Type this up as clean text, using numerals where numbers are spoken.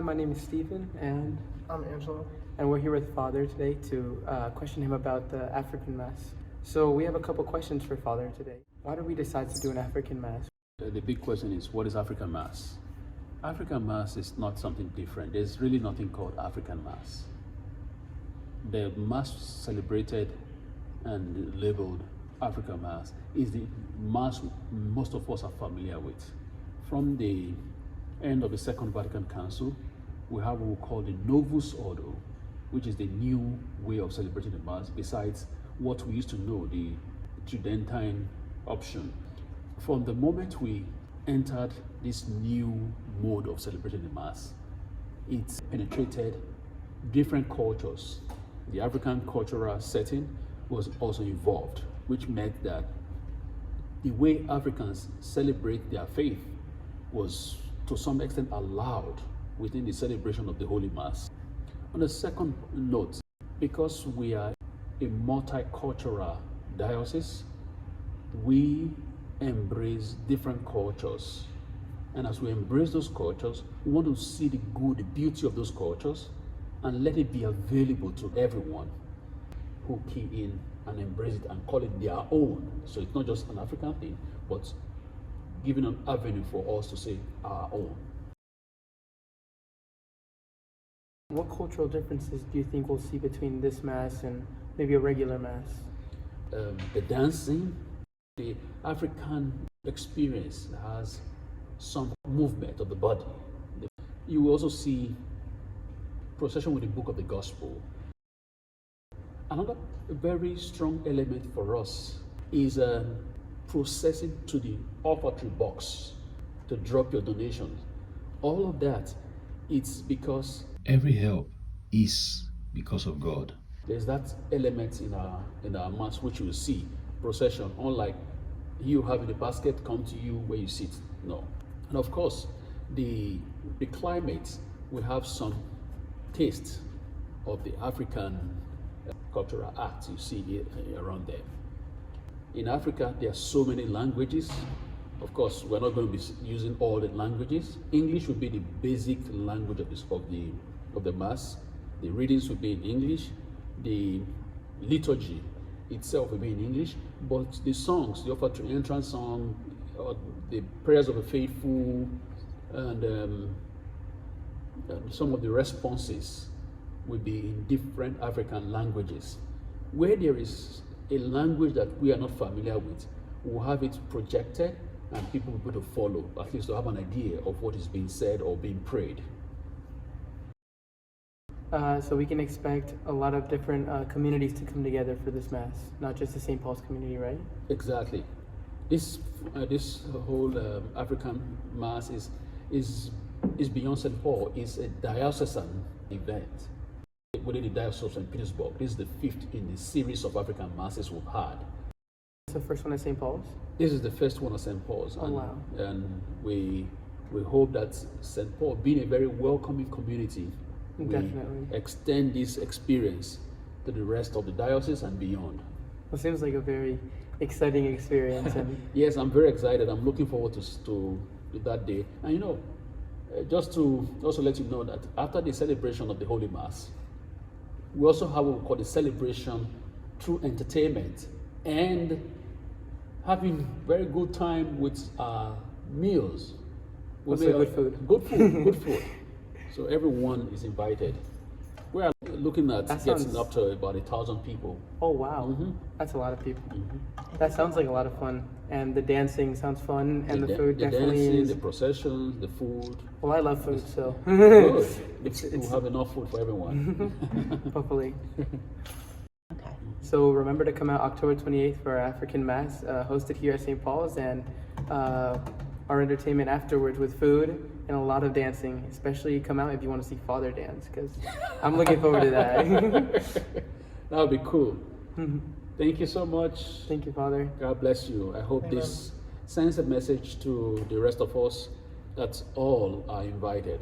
my name is Stephen, and I'm Angelo. we're here with Father today to question him about the African Mass. So we have a couple questions for Father today. Why did we decide to do an African Mass? The big question is, what is African Mass? African Mass is not something different. There's really nothing called African Mass. The Mass celebrated and labeled African Mass is the Mass most of us are familiar with. From the end of the Second Vatican Council, we have what we call the Novus Ordo, which is the new way of celebrating the Mass, besides what we used to know, the Tridentine option. From the moment we entered this new mode of celebrating the Mass, it's penetrated different cultures. The African cultural setting was also involved, which meant that the way Africans celebrate their faith was to some extent allowed within the celebration of the Holy Mass. On a second note, because we are a multicultural diocese, we embrace different cultures. And as we embrace those cultures, we want to see the good, the beauty of those cultures, and let it be available to everyone who key in and embrace it and call it their own. So it's not just an African thing, but giving an avenue for us to say our own. What cultural differences do you think we'll see between this Mass and maybe a regular Mass? The dancing, the African experience has some movement of the body. You will also see procession with the Book of the Gospel. Another very strong element for us is processing to the offertory box to drop your donations. All of that, it's because every help is because of God. There's that element in our Mass which you will see procession, unlike you having the basket come to you where you sit. No. And of course, the climate will have some taste of the African cultural acts you see around there. In Africa, there are so many languages. Of course, we're not going to be using all the languages. English would be the basic language of the Mass. The readings will be in English. The liturgy itself will be in English. But the songs, the offertory entrance song, or the prayers of the faithful, and some of the responses will be in different African languages. Where there is a language that we are not familiar with, we'll have it projected and people will be able to follow, at least to have an idea of what is being said or being prayed. So we can expect a lot of different communities to come together for this Mass, not just the St. Paul's community, right? Exactly. This whole African Mass is beyond St. Paul. It's a diocesan event within the Diocese of St. Petersburg. This is the 5th in the series of African Masses we've had. It's the first one at St. Paul's? This is the first one at St. Paul's. Oh, wow. And we hope that St. Paul, being a very welcoming community, Definitely. we extend this experience to the rest of the diocese and beyond. Well, it seems like a very exciting experience. And Yes, I'm very excited. I'm looking forward to that day. And just to also let you know that after the celebration of the Holy Mass, we also have what we call the celebration through entertainment and having very good time with our meals. Good food. Good food, good food. So everyone is invited. We are looking at getting up to about 1,000 people. Oh, wow. Mm-hmm. That's a lot of people. That sounds like a lot of fun. And the dancing sounds fun, and the food the definitely dancing, is. the processions, the food. Well, I love food, so Good. We'll have enough food for everyone. hopefully. Okay. So remember to come out October 28th for our African Mass, hosted here at St. Paul's, and our entertainment afterwards with food and a lot of dancing. Especially come out if you want to see Father dance, because I'm looking forward to that. That would be cool. Thank you so much. Thank you, Father. God bless you. I hope this sends a message to the rest of us that all are invited.